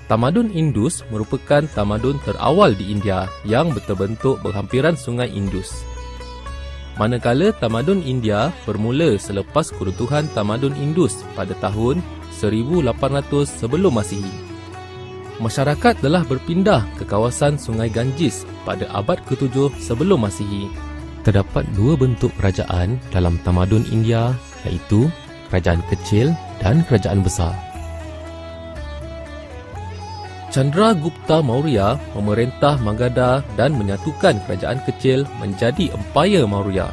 Tamadun Indus merupakan tamadun terawal di India yang berbentuk berhampiran Sungai Indus. Manakala tamadun India bermula selepas keruntuhan tamadun Indus pada tahun 1800 sebelum Masihi. Masyarakat telah berpindah ke kawasan Sungai Ganges pada abad ke-7 sebelum Masihi. Terdapat dua bentuk kerajaan dalam tamadun India, iaitu kerajaan kecil dan kerajaan besar. Chandragupta Maurya memerintah Magadha dan menyatukan kerajaan kecil menjadi Empayar Maurya.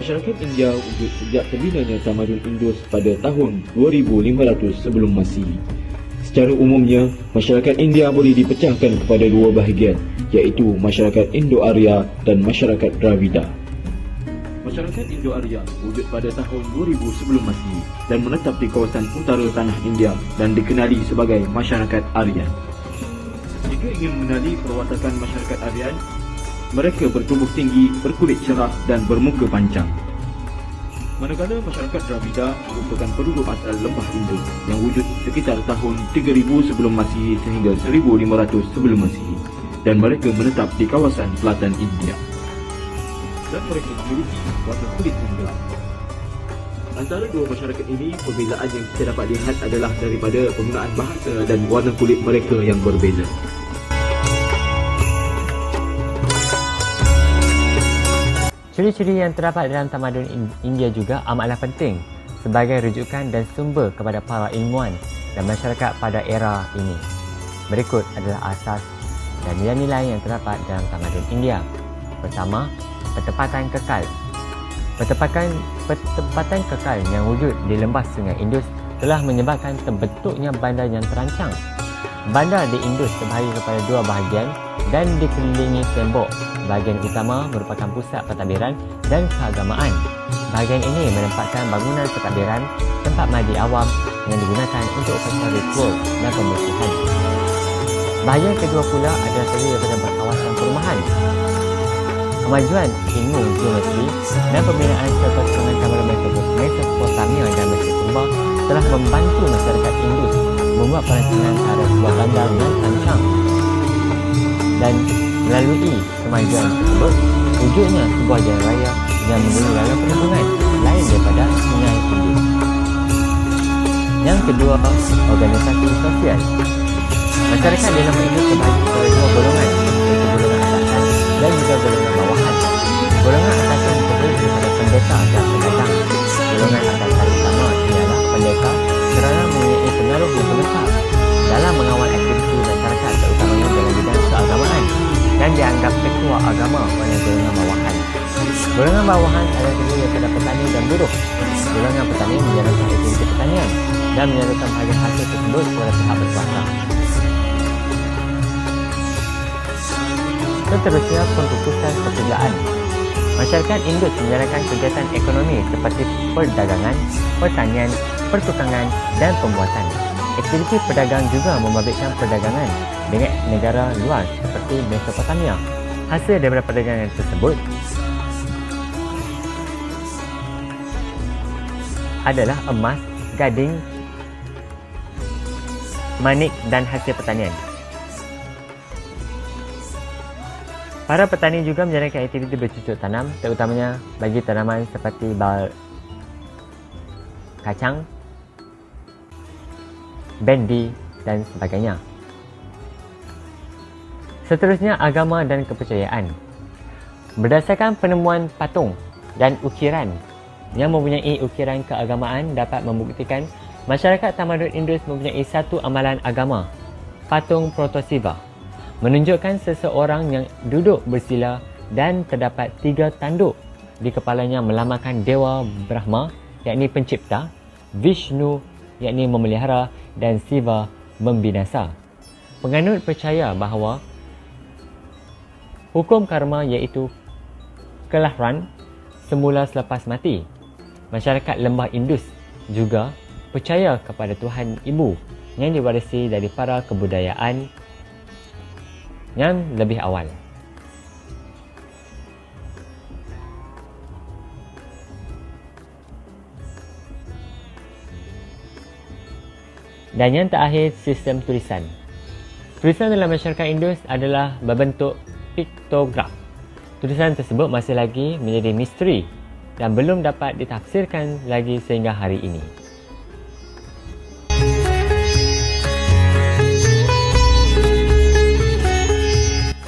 Masyarakat India wujud sejak terbinanya tamadun Indus pada tahun 2500 sebelum Masihi. Secara umumnya, masyarakat India boleh dipecahkan kepada dua bahagian, iaitu masyarakat Indo-Arya dan masyarakat Dravida. Masyarakat Indo-Arya wujud pada tahun 2000 sebelum Masihi dan menetap di kawasan utara tanah India dan dikenali sebagai masyarakat Aryan. Jika ingin mengenali perwatakan masyarakat Aryan, mereka bertubuh tinggi, berkulit cerah dan bermuka panjang. Manakala masyarakat Dravida merupakan penduduk asal lembah Indus yang wujud sekitar tahun 3000 sebelum Masihi sehingga 1500 sebelum Masihi dan mereka menetap di kawasan selatan India. Dan mereka memiliki warna kulit yang gelap. Antara dua masyarakat ini, perbezaan yang kita dapat lihat adalah daripada penggunaan bahasa dan warna kulit mereka yang berbeza. Ciri-ciri yang terdapat dalam tamadun India juga amatlah penting sebagai rujukan dan sumber kepada para ilmuwan dan masyarakat pada era ini. Berikut adalah asas dan nilai-nilai yang terdapat dalam tamadun India. Pertama, pertempatan kekal. Pertempatan kekal yang wujud di lembah Sungai Indus telah menyebabkan terbentuknya bandar yang terancang. Bandar di Indus terbahagi kepada dua bahagian dan dikelilingi tembok. Bahagian utama merupakan pusat pentadbiran dan keagamaan. Bahagian ini menempatkan bangunan pentadbiran, tempat mandi awam yang digunakan untuk upacara ritual dan pembersihan. Bahagian kedua pula adalah terdiri daripada kawasan perumahan. Kemajuan ilmu geometri dan pembinaan serta serangan tamadun Mesopotamia dan Mesir Purba telah membantu masyarakat Indus membuat perancangan terhadap sebuah bandar yang rancang. Dan melalui kemajuan tersebut, wujudnya sebuah jalan raya yang melalui laluan perhubungan lain daripada Sungai Indus. Yang kedua, organisasi sosial. Masyarakat di lembah Indus terbahagi kepada dua golongan, iaitu golongan atasan dan juga golongan bawahan. Golongan atasan terdiri daripada pendeta dan pedagang. Golongan atasan utama ialah pendeta kerana mempunyai pengaruh yang besar dalam mengawal aktiviti masyarakat terutamanya dalam bidang keagamaan dan dianggap ketua agama oleh golongan bawahan. Golongan bawahan adalah terdiri daripada petani dan buruh. Golongan petani menjalankan aktiviti pertanian dan menyalurkan bahagian hasil tersebut kepada pihak berkuasa. Seterusnya, pemfokusan pekerjaan. Masyarakat Indus menjalankan kegiatan ekonomi seperti perdagangan, pertanian, pertukangan dan pembuatan. Aktiviti pedagang juga membabitkan perdagangan dengan negara luar seperti Mesopotamia. Hasil daripada perdagangan tersebut adalah emas, gading, manik dan hasil pertanian. Para petani juga menjalankan aktiviti bercucuk tanam, terutamanya bagi tanaman seperti bal kacang, bendi dan sebagainya. Seterusnya, agama dan kepercayaan. Berdasarkan penemuan patung dan ukiran yang mempunyai ukiran keagamaan dapat membuktikan masyarakat tamadun Indus mempunyai satu amalan agama, patung Protosiva, menunjukkan seseorang yang duduk bersila dan terdapat 3 tanduk di kepalanya melambangkan Dewa Brahma, yakni pencipta, Vishnu, yakni memelihara dan Siva, membinasa. Penganut percaya bahawa hukum karma iaitu kelahiran semula selepas mati. Masyarakat lembah Indus juga percaya kepada Tuhan Ibu yang diwarisi dari para kebudayaan yang lebih awal. Dan yang terakhir, sistem tulisan. Tulisan dalam masyarakat Indus adalah berbentuk piktograf. Tulisan tersebut masih lagi menjadi misteri dan belum dapat ditafsirkan lagi sehingga hari ini.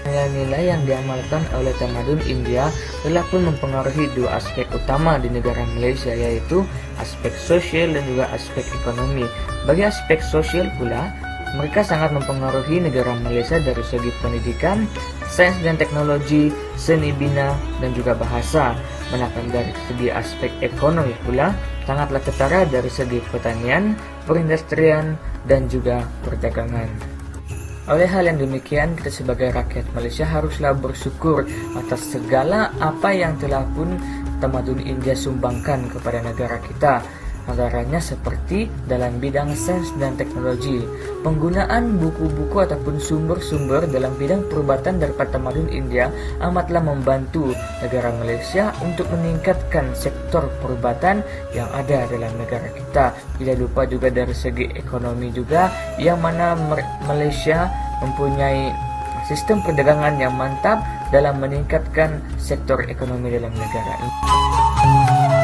Nilai-nilai yang diamalkan oleh tamadun India telah pun mempengaruhi dua aspek utama di negara Malaysia, yaitu aspek sosial dan juga aspek ekonomi. Bagi aspek sosial pula, mereka sangat mempengaruhi negara Malaysia dari segi pendidikan, sains dan teknologi, seni bina, dan juga bahasa. Manakala dari segi aspek ekonomi pula, sangatlah ketara dari segi pertanian, perindustrian, dan juga perdagangan. Oleh hal yang demikian, kita sebagai rakyat Malaysia haruslah bersyukur atas segala apa yang telah pun tamadun India sumbangkan kepada negara kita. Agaranya seperti dalam bidang sains dan teknologi, penggunaan buku-buku ataupun sumber-sumber dalam bidang perubatan daripada tamadun India amatlah membantu negara Malaysia untuk meningkatkan sektor perubatan yang ada dalam negara kita. Tidak lupa juga dari segi ekonomi juga, yang mana Malaysia mempunyai sistem perdagangan yang mantap dalam meningkatkan sektor ekonomi dalam negara ini.